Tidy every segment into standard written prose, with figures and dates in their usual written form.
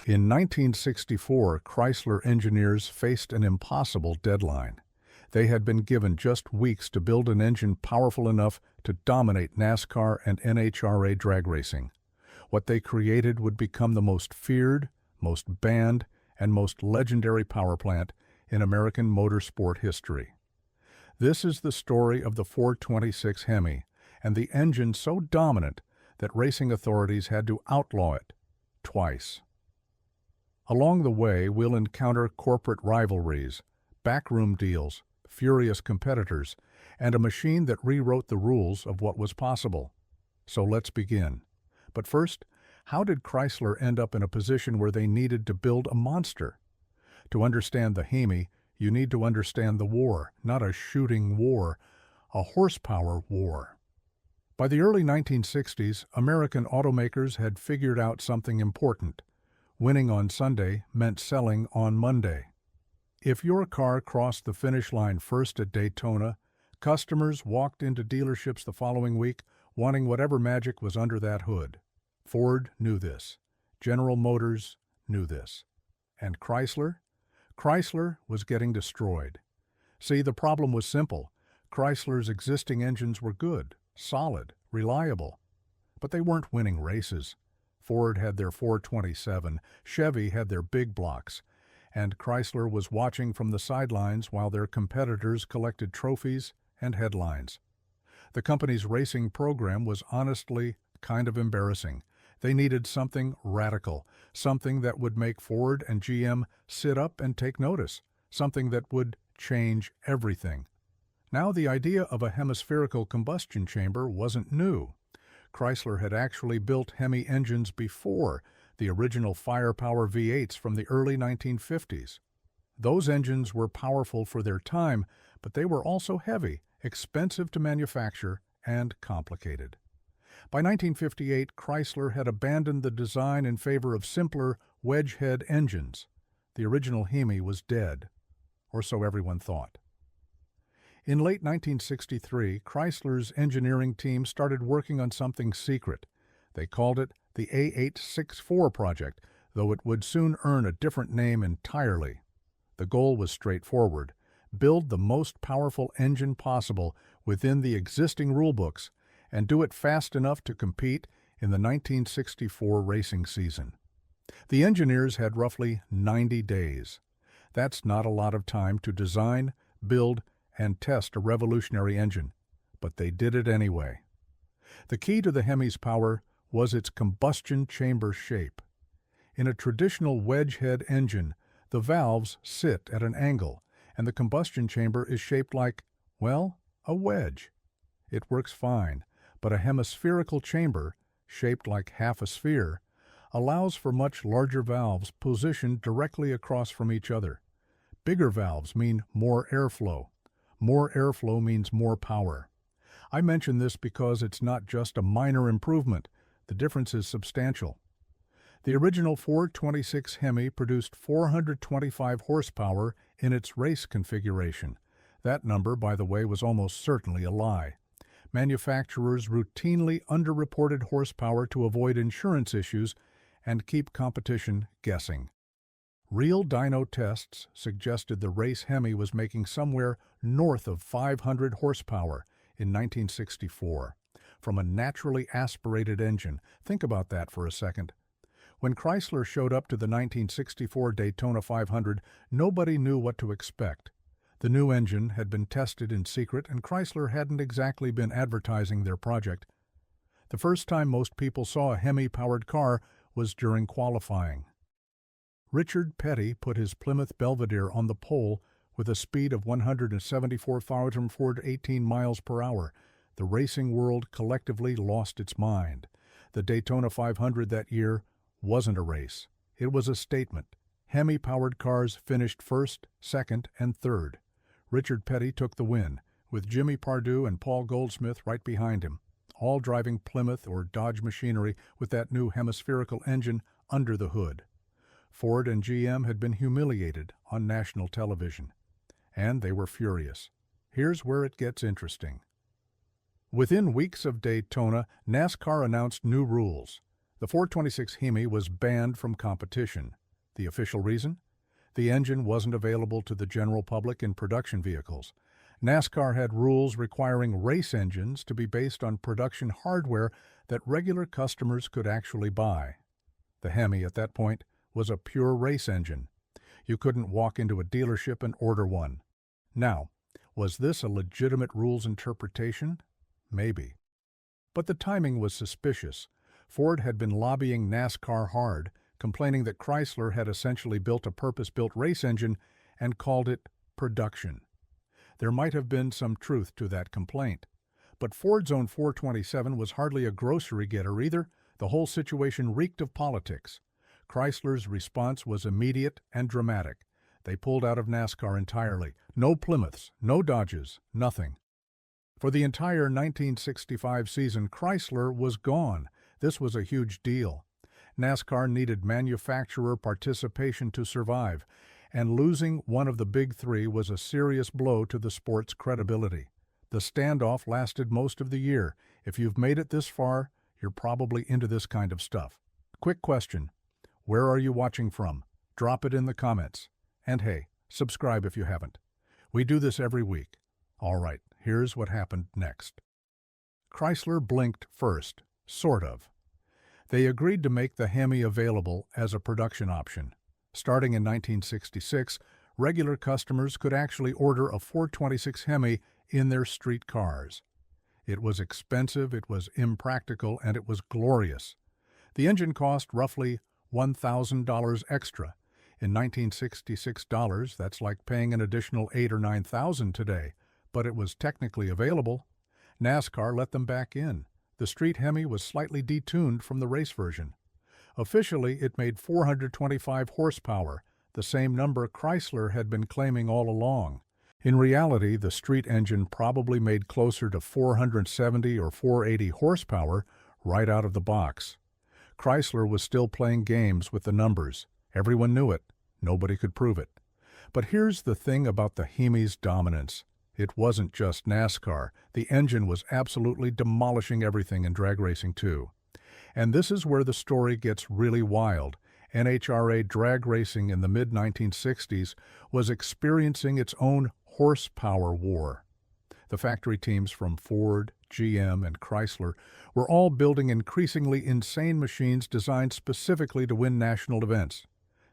In 1964, Chrysler engineers faced an impossible deadline. They had been given just weeks to build an engine powerful enough to dominate NASCAR and NHRA drag racing. What they created would become the most feared, most banned, and most legendary power plant in American motorsport history. This is the story of the 426 Hemi and the engine so dominant that racing authorities had to outlaw it twice. Along the way, we'll encounter corporate rivalries, backroom deals, furious competitors, and a machine that rewrote the rules of what was possible. So let's begin. But first, how did Chrysler end up in a position where they needed to build a monster? To understand the Hemi, you need to understand the war, not a shooting war, a horsepower war. By the early 1960s, American automakers had figured out something important. Winning on Sunday meant selling on Monday. If your car crossed the finish line first at Daytona, customers walked into dealerships the following week wanting whatever magic was under that hood. Ford knew this. General Motors knew this. And Chrysler? Chrysler was getting destroyed. See, the problem was simple. Chrysler's existing engines were good, solid, reliable. But they weren't winning races. Ford had their 427, Chevy had their big blocks, and Chrysler was watching from the sidelines while their competitors collected trophies and headlines. The company's racing program was honestly kind of embarrassing. They needed something radical, something that would make Ford and GM sit up and take notice, something that would change everything. Now the idea of a hemispherical combustion chamber wasn't new. Chrysler had actually built Hemi engines before, the original firepower V8s from the early 1950s. Those engines were powerful for their time, but they were also heavy, expensive to manufacture, and complicated. By 1958, Chrysler had abandoned the design in favor of simpler wedge-head engines. The original Hemi was dead, or so everyone thought. In late 1963, Chrysler's engineering team started working on something secret. They called it the A864 project, though it would soon earn a different name entirely. The goal was straightforward: build the most powerful engine possible within the existing rulebooks and do it fast enough to compete in the 1964 racing season. The engineers had roughly 90 days. That's not a lot of time to design, build, and test a revolutionary engine, but they did it anyway. The key to the Hemi's power was its combustion chamber shape. In a traditional wedge-head engine, the valves sit at an angle, and the combustion chamber is shaped like, well, a wedge. It works fine, but a hemispherical chamber, shaped like half a sphere, allows for much larger valves positioned directly across from each other. Bigger valves mean more airflow. More airflow means more power. I mention this because it's not just a minor improvement. The difference is substantial. The original 426 Hemi produced 425 horsepower in its race configuration. That number, by the way, was almost certainly a lie. Manufacturers routinely underreported horsepower to avoid insurance issues and keep competition guessing. Real dyno tests suggested the race Hemi was making somewhere north of 500 horsepower in 1964 from a naturally aspirated engine. Think about that for a second. When Chrysler showed up to the 1964 Daytona 500, nobody knew what to expect. The new engine had been tested in secret, and Chrysler hadn't exactly been advertising their project. The first time most people saw a Hemi-powered car was during qualifying. Richard Petty put his Plymouth Belvedere on the pole with a speed of 174,418 miles per hour. The racing world collectively lost its mind. The Daytona 500 that year wasn't a race. It was a statement. Hemi-powered cars finished first, second, and third. Richard Petty took the win, with Jimmy Pardue and Paul Goldsmith right behind him, all driving Plymouth or Dodge machinery with that new hemispherical engine under the hood. Ford and GM had been humiliated on national television, and they were furious. Here's where it gets interesting. Within weeks of Daytona, NASCAR announced new rules. The 426 Hemi was banned from competition. The official reason? The engine wasn't available to the general public in production vehicles. NASCAR had rules requiring race engines to be based on production hardware that regular customers could actually buy. The Hemi, at that point, was a pure race engine. You couldn't walk into a dealership and order one. Now, was this a legitimate rules interpretation? Maybe. But the timing was suspicious. Ford had been lobbying NASCAR hard, complaining that Chrysler had essentially built a purpose-built race engine and called it production. There might have been some truth to that complaint. But Ford's own 427 was hardly a grocery getter either. The whole situation reeked of politics. Chrysler's response was immediate and dramatic. They pulled out of NASCAR entirely. No Plymouths, no Dodges, nothing. For the entire 1965 season, Chrysler was gone. This was a huge deal. NASCAR needed manufacturer participation to survive, and losing one of the big three was a serious blow to the sport's credibility. The standoff lasted most of the year. If you've made it this far, you're probably into this kind of stuff. Quick question. Where are you watching from? Drop it in the comments. And hey, subscribe if you haven't. We do this every week. All right, here's what happened next. Chrysler blinked first, sort of. They agreed to make the Hemi available as a production option. Starting in 1966, regular customers could actually order a 426 Hemi in their street cars. It was expensive, it was impractical, and it was glorious. The engine cost roughly $1,000 extra. In 1966 dollars, that's like paying an additional $8,000 or $9,000 today, but it was technically available. NASCAR let them back in. The street Hemi was slightly detuned from the race version. Officially, it made 425 horsepower, the same number Chrysler had been claiming all along. In reality, the street engine probably made closer to 470 or 480 horsepower right out of the box. Chrysler was still playing games with the numbers. Everyone knew it. Nobody could prove it. But here's the thing about the Hemi's dominance. It wasn't just NASCAR. The engine was absolutely demolishing everything in drag racing too. And this is where the story gets really wild. NHRA drag racing in the mid-1960s was experiencing its own horsepower war. The factory teams from Ford, GM, and Chrysler were all building increasingly insane machines designed specifically to win national events.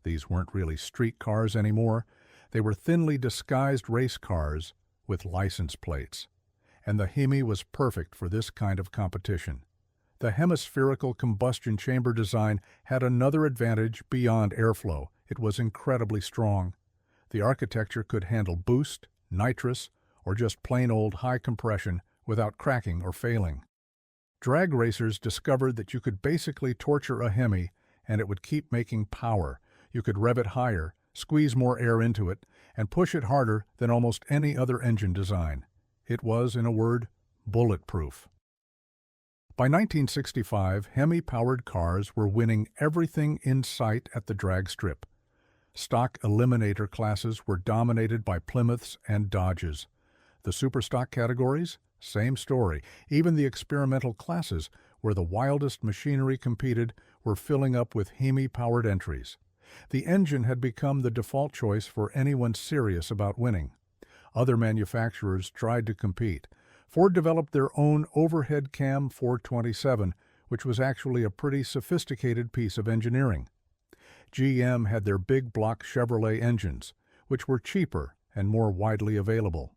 These weren't really street cars anymore. They were thinly disguised race cars with license plates. And the Hemi was perfect for this kind of competition. The hemispherical combustion chamber design had another advantage beyond airflow. It was incredibly strong. The architecture could handle boost, nitrous, or just plain old high compression without cracking or failing. Drag racers discovered that you could basically torture a Hemi and it would keep making power. You could rev it higher, squeeze more air into it, and push it harder than almost any other engine design. It was, in a word, bulletproof. By 1965, Hemi-powered cars were winning everything in sight at the drag strip. Stock eliminator classes were dominated by Plymouths and Dodges. The superstock categories? Same story. Even the experimental classes, where the wildest machinery competed, were filling up with Hemi-powered entries. The engine had become the default choice for anyone serious about winning. Other manufacturers tried to compete. Ford developed their own overhead cam 427, which was actually a pretty sophisticated piece of engineering. GM had their big block Chevrolet engines, which were cheaper and more widely available.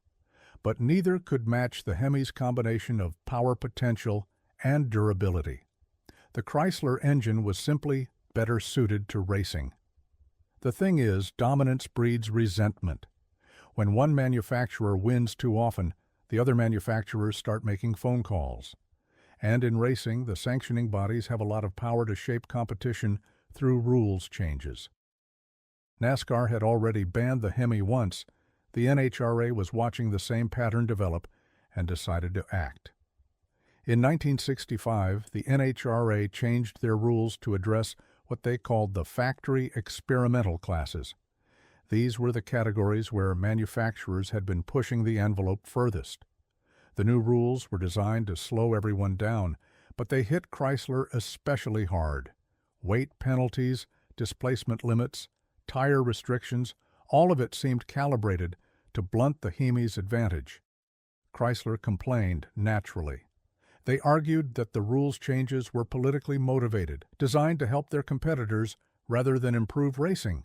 But neither could match the Hemi's combination of power potential and durability. The Chrysler engine was simply better suited to racing. The thing is, dominance breeds resentment. When one manufacturer wins too often, the other manufacturers start making phone calls. And in racing, the sanctioning bodies have a lot of power to shape competition through rules changes. NASCAR had already banned the Hemi once. The NHRA was watching the same pattern develop and decided to act. In 1965, the NHRA changed their rules to address what they called the factory experimental classes. These were the categories where manufacturers had been pushing the envelope furthest. The new rules were designed to slow everyone down, But they hit Chrysler especially hard. Weight penalties, displacement limits, tire restrictions, all of it seemed calibrated to blunt the Hemi's advantage. Chrysler complained naturally. They argued that the rules changes were politically motivated, designed to help their competitors rather than improve racing.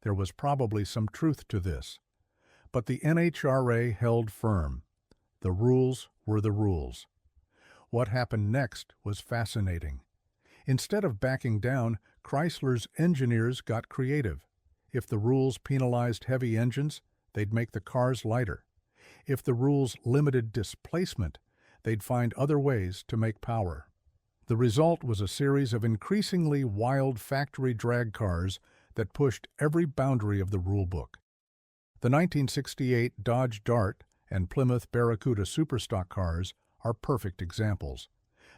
There was probably some truth to this. But the NHRA held firm. The rules were the rules. What happened next was fascinating. Instead of backing down, Chrysler's engineers got creative. If the rules penalized heavy engines, they'd make the cars lighter. If the rules limited displacement, they'd find other ways to make power. The result was a series of increasingly wild factory drag cars that pushed every boundary of the rulebook. The 1968 Dodge Dart and Plymouth Barracuda Superstock cars are perfect examples.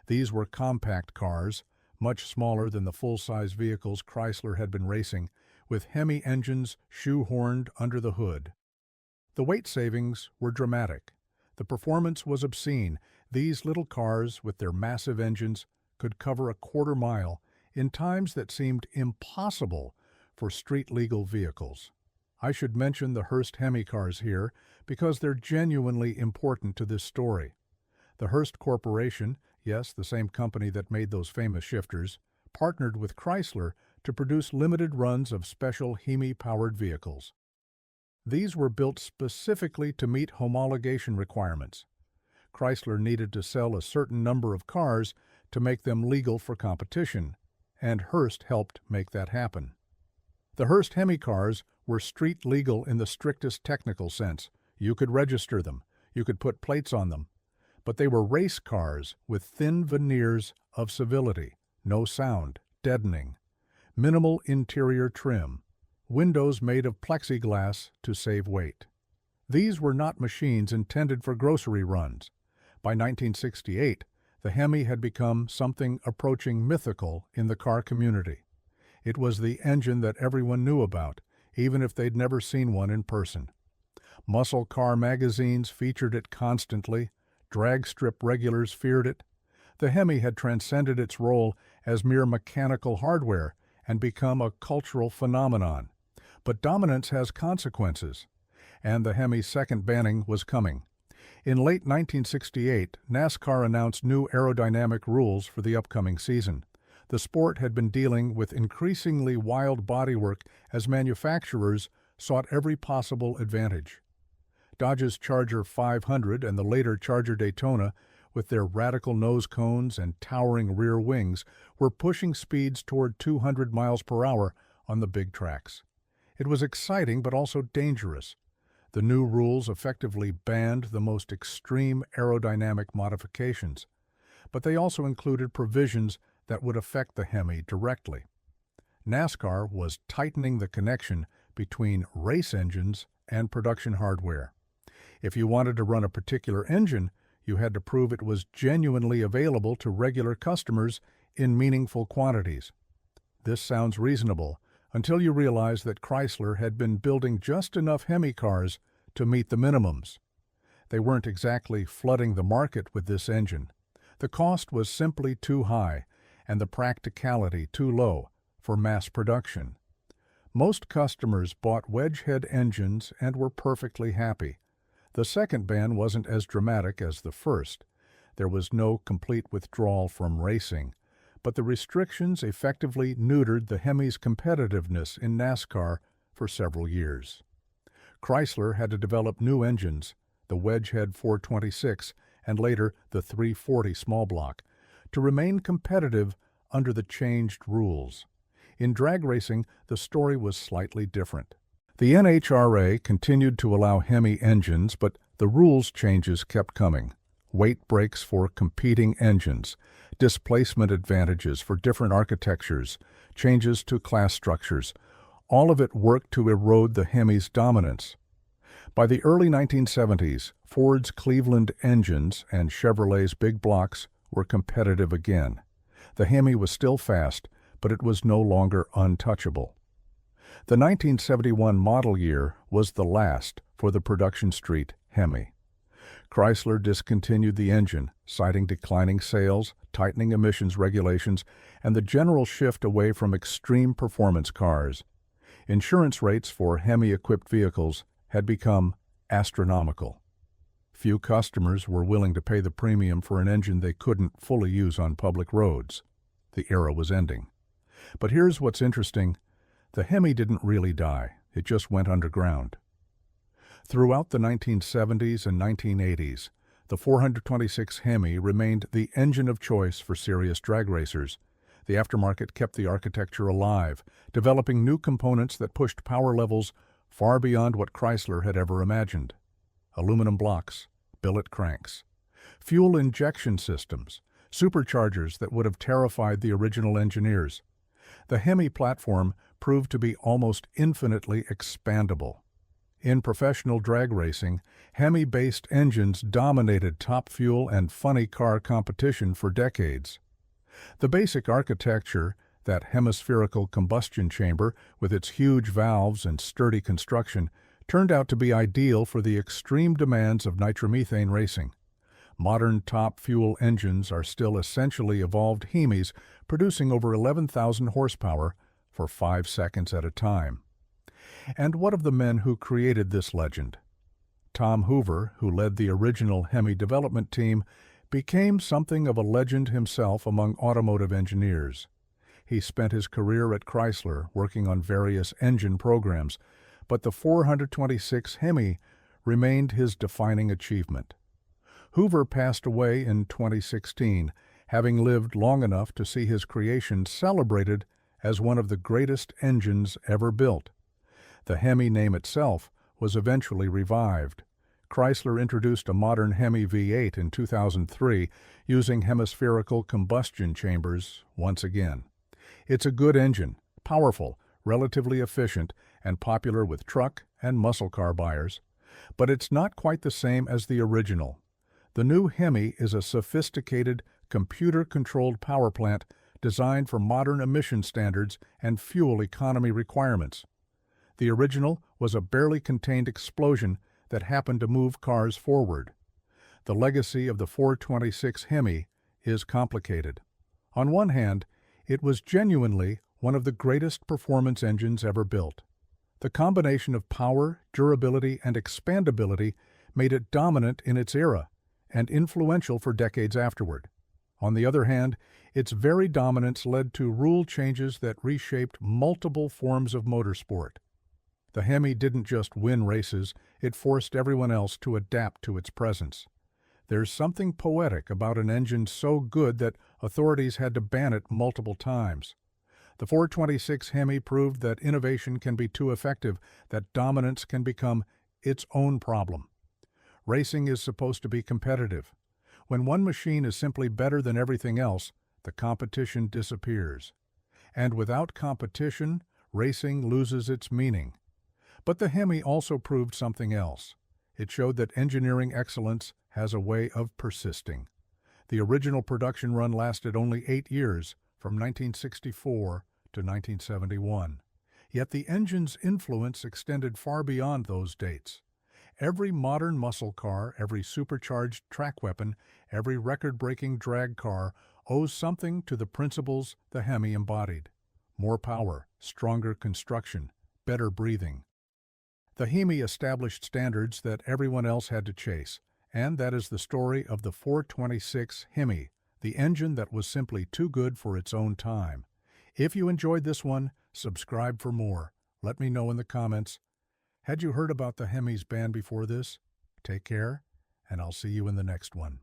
These were compact cars, much smaller than the full-size vehicles Chrysler had been racing, with Hemi engines shoehorned under the hood. The weight savings were dramatic. The performance was obscene. These little cars, with their massive engines, could cover a quarter mile in times that seemed impossible for street-legal vehicles. I should mention the Hurst Hemi cars here because they're genuinely important to this story. The Hurst Corporation, yes, the same company that made those famous shifters, partnered with Chrysler to produce limited runs of special Hemi-powered vehicles. These were built specifically to meet homologation requirements. Chrysler needed to sell a certain number of cars to make them legal for competition, and Hurst helped make that happen. The Hurst Hemi cars were street legal in the strictest technical sense. You could register them, you could put plates on them, but they were race cars with thin veneers of civility, no sound, deadening, minimal interior trim, windows made of plexiglass to save weight. These were not machines intended for grocery runs. By 1968, the Hemi had become something approaching mythical in the car community. It was the engine that everyone knew about, even if they'd never seen one in person. Muscle car magazines featured it constantly. Drag strip regulars feared it. The Hemi had transcended its role as mere mechanical hardware and become a cultural phenomenon. But dominance has consequences, and the Hemi's second banning was coming. In late 1968, NASCAR announced new aerodynamic rules for the upcoming season. The sport had been dealing with increasingly wild bodywork as manufacturers sought every possible advantage. Dodge's Charger 500 and the later Charger Daytona, with their radical nose cones and towering rear wings, were pushing speeds toward 200 miles per hour on the big tracks. It was exciting but also dangerous. The new rules effectively banned the most extreme aerodynamic modifications, but they also included provisions that would affect the Hemi directly. NASCAR was tightening the connection between race engines and production hardware. If you wanted to run a particular engine, you had to prove it was genuinely available to regular customers in meaningful quantities. This sounds reasonable until you realize that Chrysler had been building just enough Hemi cars to meet the minimums. They weren't exactly flooding the market with this engine. The cost was simply too high, and the practicality too low for mass production. Most customers bought wedge-head engines and were perfectly happy. The second ban wasn't as dramatic as the first. There was no complete withdrawal from racing, but the restrictions effectively neutered the Hemi's competitiveness in NASCAR for several years. Chrysler had to develop new engines, the wedge-head 426 and later the 340 small block, to remain competitive under the changed rules. In drag racing, the story was slightly different. The NHRA continued to allow Hemi engines, but the rules changes kept coming. Weight breaks for competing engines, displacement advantages for different architectures, changes to class structures. All of it worked to erode the Hemi's dominance. By the early 1970s, Ford's Cleveland engines and Chevrolet's big blocks were competitive again. The Hemi was still fast, but it was no longer untouchable. The 1971 model year was the last for the production street Hemi. Chrysler discontinued the engine, citing declining sales, tightening emissions regulations, and the general shift away from extreme performance cars. Insurance rates for Hemi-equipped vehicles had become astronomical. Few customers were willing to pay the premium for an engine they couldn't fully use on public roads. The era was ending. But here's what's interesting. The Hemi didn't really die. It just went underground. Throughout the 1970s and 1980s, the 426 Hemi remained the engine of choice for serious drag racers. The aftermarket kept the architecture alive, developing new components that pushed power levels far beyond what Chrysler had ever imagined. Aluminum blocks, billet cranks, fuel injection systems, superchargers that would have terrified the original engineers. The Hemi platform proved to be almost infinitely expandable. In professional drag racing, Hemi-based engines dominated top fuel and funny car competition for decades. The basic architecture, that hemispherical combustion chamber with its huge valves and sturdy construction, turned out to be ideal for the extreme demands of nitromethane racing. Modern top fuel engines are still essentially evolved Hemis, producing over 11,000 horsepower for 5 seconds at a time. And what of the men who created this legend? Tom Hoover, who led the original Hemi development team, became something of a legend himself among automotive engineers. He spent his career at Chrysler working on various engine programs, but the 426 Hemi remained his defining achievement. Hoover passed away in 2016, having lived long enough to see his creation celebrated as one of the greatest engines ever built. The Hemi name itself was eventually revived. Chrysler introduced a modern Hemi V8 in 2003 using hemispherical combustion chambers once again. It's a good engine, powerful, relatively efficient, and popular with truck and muscle car buyers. But it's not quite the same as the original. The new Hemi is a sophisticated, computer-controlled power plant designed for modern emission standards and fuel economy requirements. The original was a barely contained explosion that happened to move cars forward. The legacy of the 426 Hemi is complicated. On one hand, it was genuinely one of the greatest performance engines ever built. The combination of power, durability, and expandability made it dominant in its era and influential for decades afterward. On the other hand, its very dominance led to rule changes that reshaped multiple forms of motorsport. The Hemi didn't just win races, it forced everyone else to adapt to its presence. There's something poetic about an engine so good that authorities had to ban it multiple times. The 426 Hemi proved that innovation can be too effective, that dominance can become its own problem. Racing is supposed to be competitive. When one machine is simply better than everything else, the competition disappears. And without competition, racing loses its meaning. But the Hemi also proved something else. It showed that engineering excellence has a way of persisting. The original production run lasted only 8 years, from 1964 to 1971. Yet the engine's influence extended far beyond those dates. Every modern muscle car, every supercharged track weapon, every record-breaking drag car owes something to the principles the Hemi embodied. More power, stronger construction, better breathing. The Hemi established standards that everyone else had to chase, and that is the story of the 426 Hemi, the engine that was simply too good for its own time. If you enjoyed this one, subscribe for more. Let me know in the comments. Had you heard about the Hemi's ban before this? Take care, and I'll see you in the next one.